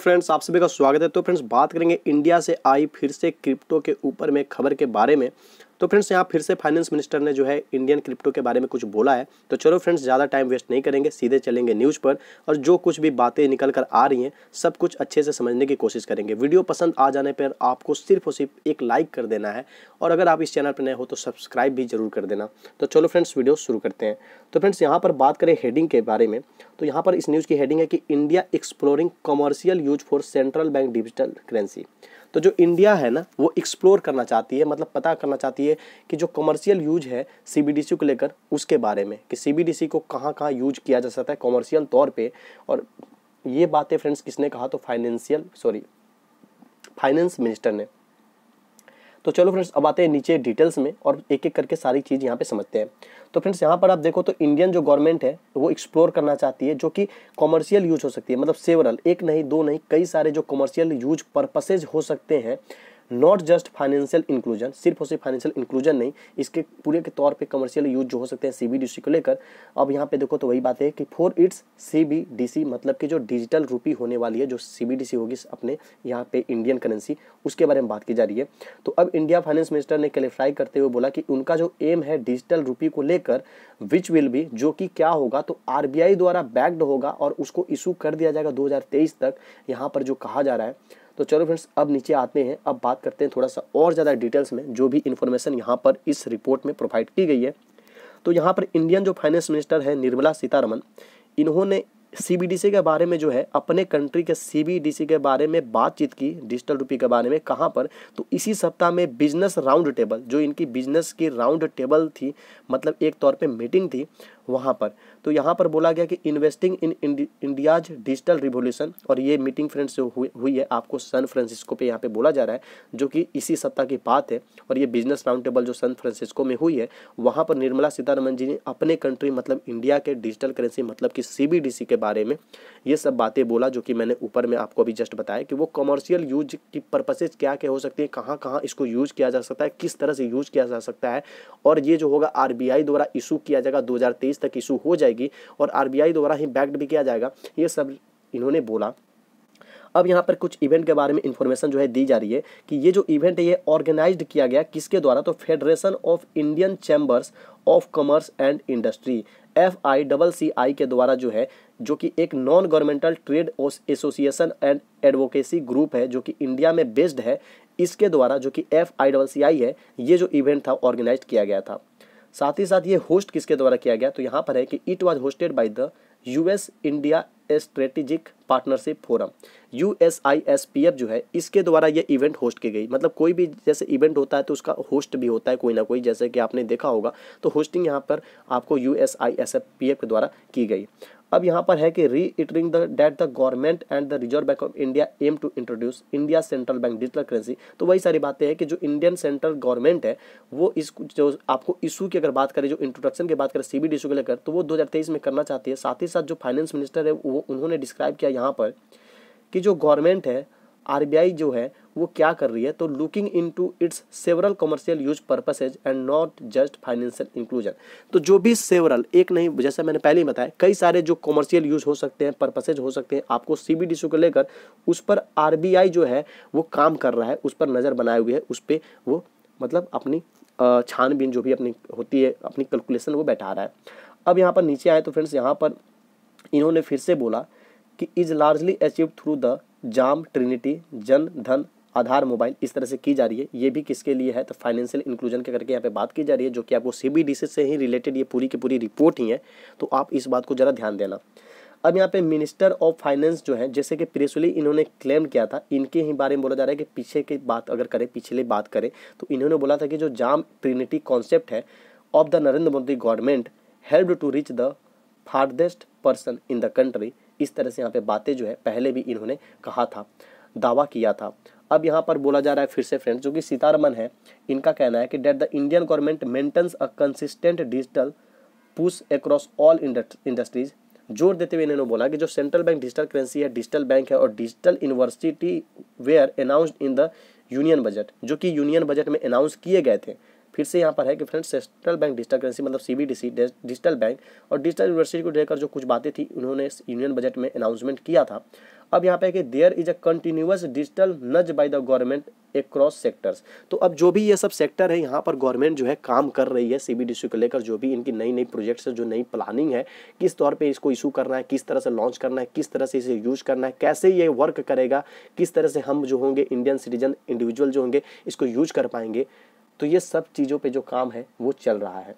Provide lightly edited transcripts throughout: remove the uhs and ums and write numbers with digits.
Friends, आप सभी का स्वागत है। तो फ्रेंड्स, बात करेंगे इंडिया से आई फिर से क्रिप्टो के ऊपर में खबर के बारे में। तो फ्रेंड्स, यहाँ फिर से फाइनेंस मिनिस्टर ने जो है इंडियन क्रिप्टो के बारे में कुछ बोला है। तो चलो फ्रेंड्स, ज़्यादा टाइम वेस्ट नहीं करेंगे, सीधे चलेंगे न्यूज़ पर और जो कुछ भी बातें निकल कर आ रही हैं सब कुछ अच्छे से समझने की कोशिश करेंगे। वीडियो पसंद आ जाने पर आपको सिर्फ और सिर्फ एक लाइक कर देना है और अगर आप इस चैनल पर नए हो तो सब्सक्राइब भी जरूर कर देना। तो चलो फ्रेंड्स, वीडियो शुरू करते हैं। तो फ्रेंड्स, यहाँ पर बात करें हेडिंग के बारे में, तो यहाँ पर इस न्यूज़ की हेडिंग है कि India exploring commercial use for central bank digital currency. तो जो इंडिया है ना, वो एक्सप्लोर करना चाहती है, मतलब पता करना चाहती है कि जो कमर्शियल यूज है सीबीडीसी को लेकर, उसके बारे में कि सीबीडीसी को कहाँ कहाँ यूज किया जा सकता है कमर्शियल तौर पे। और ये बातें फ्रेंड्स किसने कहा, तो फाइनेंस मिनिस्टर ने। तो चलो फ्रेंड्स, अब आते हैं नीचे डिटेल्स में और एक एक करके सारी चीज़ यहाँ पे समझते हैं। तो फ्रेंड्स, यहाँ पर आप देखो तो इंडियन जो गवर्नमेंट है वो एक्सप्लोर करना चाहती है जो कि कमर्शियल यूज हो सकती है, मतलब सेवरल, एक नहीं दो नहीं कई सारे जो कमर्शियल यूज पर्पसेज हो सकते हैं। नॉट जस्ट फाइनेंशियल इंक्लूजन, सिर्फ और सिर्फ फाइनेंशियल इंक्लूजन नहीं, इसके पूरे के तौर पे कमर्शियल यूज जो हो सकते हैं सीबीडीसी को लेकर। अब यहाँ पे देखो तो वही बात है कि फॉर इट्स सीबीडीसी, मतलब कि जो डिजिटल रूपी होने वाली है, जो सीबीडीसी होगी अपने यहाँ पे इंडियन करेंसी, उसके बारे में बात की जा रही है। तो अब इंडिया फाइनेंस मिनिस्टर ने क्लैरिफाई करते हुए बोला कि उनका जो एम है डिजिटल रूपी को लेकर, विच विल बी, जो कि क्या होगा, तो आरबीआई द्वारा बैक्ड होगा और उसको इशू कर दिया जाएगा 2023 तक, यहाँ पर जो कहा जा रहा है। तो चलो फ्रेंड्स, अब नीचे आते हैं, अब बात करते हैं थोड़ा सा और ज़्यादा डिटेल्स में जो भी इन्फॉर्मेशन यहाँ पर इस रिपोर्ट में प्रोवाइड की गई है। तो यहाँ पर इंडियन जो फाइनेंस मिनिस्टर है निर्मला सीतारमन, इन्होंने सीबीडीसी के बारे में जो है अपने कंट्री के सीबीडीसी के बारे में बातचीत की, डिजिटल रूपी के बारे में। कहाँ पर, तो इसी सप्ताह में बिजनेस राउंड टेबल, जो इनकी बिजनेस की राउंड टेबल थी, मतलब एक तौर पे मीटिंग थी वहाँ पर। तो यहाँ पर बोला गया कि investing in India's digital revolution, और ये मीटिंग फ्रेंड्स जो हुई है आपको सैन फ्रांसिस्को पे यहाँ पे बोला जा रहा है, जो कि इसी सप्ताह की बात है। और ये बिजनेस राउंड टेबल जो सैन फ्रांसिस्को में हुई है, वहाँ पर निर्मला सीतारमन जी ने अपने कंट्री मतलब इंडिया के डिजिटल करेंसी मतलब कि सीबीडीसी के बारे में ये सब बातें बोला, जो कि मैंने ऊपर में आपको अभी जस्ट बताया कि वो कमर्शियल यूज की पर्पसेज क्या क्या हो सकती है, कहाँ कहाँ इसको यूज किया जा सकता है, किस तरह से यूज किया जा सकता है। और ये जो होगा आरबीआई द्वारा इशू किया जाएगा, 2023 तक इशू हो जाएगी और आरबीआई द्वारा ही बैक्ड भी किया जाएगा, ये सब इन्होंने बोला। अब यहाँ पर कुछ इवेंट के बारे में इंफॉर्मेशन जो है दी जा रही है कि ये जो इवेंट है ये ऑर्गेनाइज्ड किया गया किसके द्वारा, तो federation of Indian chambers of commerce and industry, FICCI के द्वारा जो है, जो कि एक non governmental trade association and advocacy group है जो कि इंडिया में बेस्ड है, इसके द्वारा, जो कि FICCI है, ये जो इवेंट था ऑर्गेनाइज किया गया था। साथ ही साथ ये होस्ट किसके द्वारा किया गया, तो यहाँ पर है कि it was hosted by the US India strategic partnership forum, USISPF जो है, इसके द्वारा ये इवेंट होस्ट की गई। मतलब कोई भी जैसे इवेंट होता है तो उसका होस्ट भी होता है कोई ना कोई, जैसे कि आपने देखा होगा। तो होस्टिंग यहाँ पर आपको USISPF के द्वारा की गई। अब यहाँ पर है कि reiterating that the government and the Reserve Bank of India aim to introduce India central bank digital currency. तो वही सारी बातें हैं कि जो इंडियन सेंट्रल गवर्नमेंट है वो इस जो आपको इशू की अगर बात करें, जो इंट्रोडक्शन की बात करें सीबीडीसी को लेकर, तो वो 2023 में करना चाहती है। साथ ही साथ जो फाइनेंस मिनिस्टर है वो उन्होंने डिस्क्राइब किया यहाँ पर कि जो गवर्नमेंट है, आरबीआई जो है, वो क्या कर रही है, तो looking into its several commercial use purposes and not just financial inclusion. तो जो भी सेवरल, एक नहीं, जैसे मैंने पहले ही बताया, कई सारे जो कमर्शियल यूज हो सकते हैं, पर्पसेज हो सकते हैं आपको सीबीडीसी को लेकर, उस पर आरबीआई जो है वो काम कर रहा है, उस पर नज़र बनाए हुए है, उस पर वो मतलब अपनी छानबीन जो भी अपनी होती है, अपनी कैलकुलेशन वो बैठा रहा है। अब यहाँ पर नीचे आए तो फ्रेंड्स, यहाँ पर इन्होंने फिर से बोला कि is largely achieve through the jam Trinity Jan Dhan Aadhaar mobile, इस तरह से की जा रही है। ये भी किसके लिए है, तो फाइनेंशियल इंक्लूजन के करके यहाँ पे बात की जा रही है, जो कि आपको सीबीडीसी से ही रिलेटेड ये पूरी की पूरी रिपोर्ट ही है। तो आप इस बात को जरा ध्यान देना। अब यहाँ पे मिनिस्टर ऑफ फाइनेंस जो है, जैसे कि प्रीवियसली इन्होंने क्लेम किया था, इनके ही बारे में बोला जा रहा है कि पीछे की बात अगर करें, पिछले बात करें, तो इन्होंने बोला था कि जो जाम ट्रिनिटी कॉन्सेप्ट है of the Narendra Modi government help to reach the farthest person in the country. इस तरह से यहाँ पे बातें जो है पहले भी इन्होंने कहा था, दावा किया था। अब यहाँ पर बोला जा रहा है फिर से फ्रेंड्स, जो कि सीतारमन है, इनका कहना है कि that the Indian government maintains a consistent digital push across all industries. जोर देते हुए इन्होंने बोला कि जो सेंट्रल बैंक डिजिटल करेंसी है, डिजिटल बैंक है और digital university were announced in the union budget, जो कि यूनियन बजट में अनाउंस किए गए थे, फिर से यहाँ पर है कि friends central bank digital currency मतलब CBDC डिजिटल बैंक और डिजिटल यूनिवर्सिटी को लेकर जो कुछ बातें थी उन्होंने यूनियन बजट में अनाउंसमेंट किया था। अब यहाँ पे कि there is a continuous digital nudge by the government across sectors. तो अब जो भी ये सब सेक्टर है यहाँ पर गवर्नमेंट जो है काम कर रही है CBDC को लेकर, जो भी इनकी नई नई प्रोजेक्ट्स है, जो नई प्लानिंग है, किस तौर पे इसको इशू करना है, किस तरह से लॉन्च करना है, किस तरह से इसे यूज करना है, कैसे ये वर्क करेगा, किस तरह से हम जो होंगे इंडियन सिटीजन इंडिविजुअल जो होंगे इसको यूज कर पाएंगे। तो ये सब चीज़ों पे जो काम है वो चल रहा है।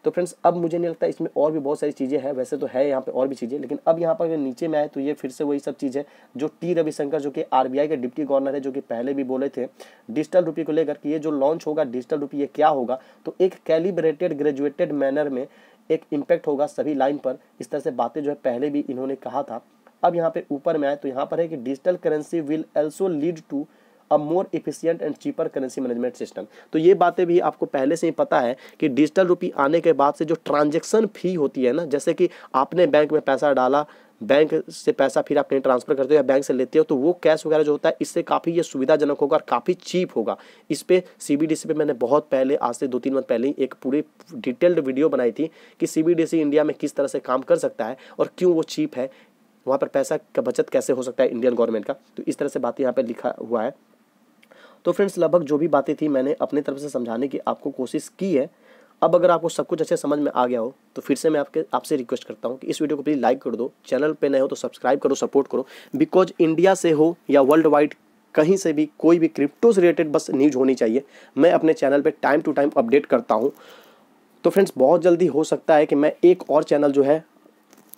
तो फ्रेंड्स अब मुझे नहीं लगता इसमें और भी बहुत सारी चीज़ें हैं, वैसे तो है यहाँ पे और भी चीज़ें, लेकिन अब यहाँ पर अगर नीचे में आए तो ये फिर से वही सब चीज़ है जो टी रविशंकर जो कि RBI के डिप्टी गवर्नर है, जो कि पहले भी बोले थे डिजिटल रुपये को लेकर कि ये जो लॉन्च होगा डिजिटल रुपये ये क्या होगा, तो एक कैलिब्रेटेड ग्रेजुएटेड मैनर में एक इम्पैक्ट होगा सभी लाइन पर। इस तरह से बातें जो है पहले भी इन्होंने कहा था। अब यहाँ पे ऊपर में आए तो यहाँ पर है कि digital currency will also lead to a more efficient and cheaper currency management system. तो ये बातें भी आपको पहले से ही पता है कि डिजिटल रुपये आने के बाद से जो ट्रांजैक्शन फी होती है ना, जैसे कि आपने बैंक में पैसा डाला, बैंक से पैसा फिर आप कहीं ट्रांसफर करते हो या बैंक से लेते हो, तो वो कैश वगैरह जो होता है इससे काफ़ी ये सुविधाजनक होगा और काफ़ी चीप होगा। इस पे CBDC पे मैंने बहुत पहले, आज से 2-3 मंथ पहले ही एक पूरी डिटेल्ड वीडियो बनाई थी कि CBDC इंडिया में किस तरह से काम कर सकता है और क्यों वो चीप है, वहाँ पर पैसा का बचत कैसे हो सकता है इंडियन गवर्नमेंट का। तो इस तरह से बातें यहाँ पर लिखा हुआ है। तो फ्रेंड्स लगभग जो भी बातें थी मैंने अपनी तरफ से समझाने की आपको कोशिश की है। अब अगर आपको सब कुछ अच्छे समझ में आ गया हो तो फिर से मैं आपसे रिक्वेस्ट करता हूँ कि इस वीडियो को प्लीज़ लाइक कर दो, चैनल पे नए हो तो सब्सक्राइब करो, सपोर्ट करो, बिकॉज इंडिया से हो या वर्ल्ड वाइड कहीं से भी कोई भी क्रिप्टो से रिलेटेड बस न्यूज़ होनी चाहिए। मैं अपने चैनल पे टाइम टू टाइम अपडेट करता हूँ। तो फ्रेंड्स बहुत जल्दी हो सकता है कि मैं एक और चैनल जो है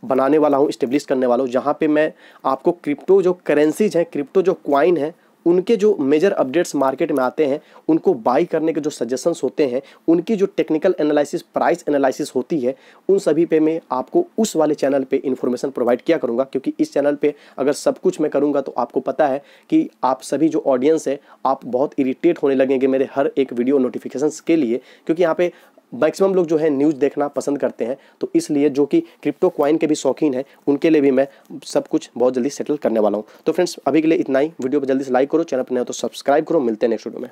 बनाने वाला हूँ, इस्टेब्लिश करने वाला हूँ, जहाँ पे मैं आपको क्रिप्टो जो करेंसीज हैं, क्रिप्टो जो क्वाइन है, उनके जो मेजर अपडेट्स मार्केट में आते हैं, उनको बाई करने के जो सजेशंस होते हैं, उनकी जो टेक्निकल एनालिसिस, प्राइस एनालिसिस होती है, उन सभी पे मैं आपको उस वाले चैनल पे इन्फॉर्मेशन प्रोवाइड किया करूँगा। क्योंकि इस चैनल पे अगर सब कुछ मैं करूँगा तो आपको पता है कि आप सभी जो ऑडियंस है आप बहुत इरिटेट होने लगेंगे मेरे हर एक वीडियो नोटिफिकेशंस के लिए, क्योंकि यहाँ पे मैक्सिमम लोग जो है न्यूज़ देखना पसंद करते हैं। तो इसलिए जो कि क्रिप्टो क्वाइन के भी शौकीन हैं उनके लिए भी मैं सब कुछ बहुत जल्दी सेटल करने वाला हूं। तो फ्रेंड्स अभी के लिए इतना ही। वीडियो को जल्दी से लाइक करो, चैनल पर नए हो तो सब्सक्राइब करो। मिलते हैं नेक्स्ट वीडियो में।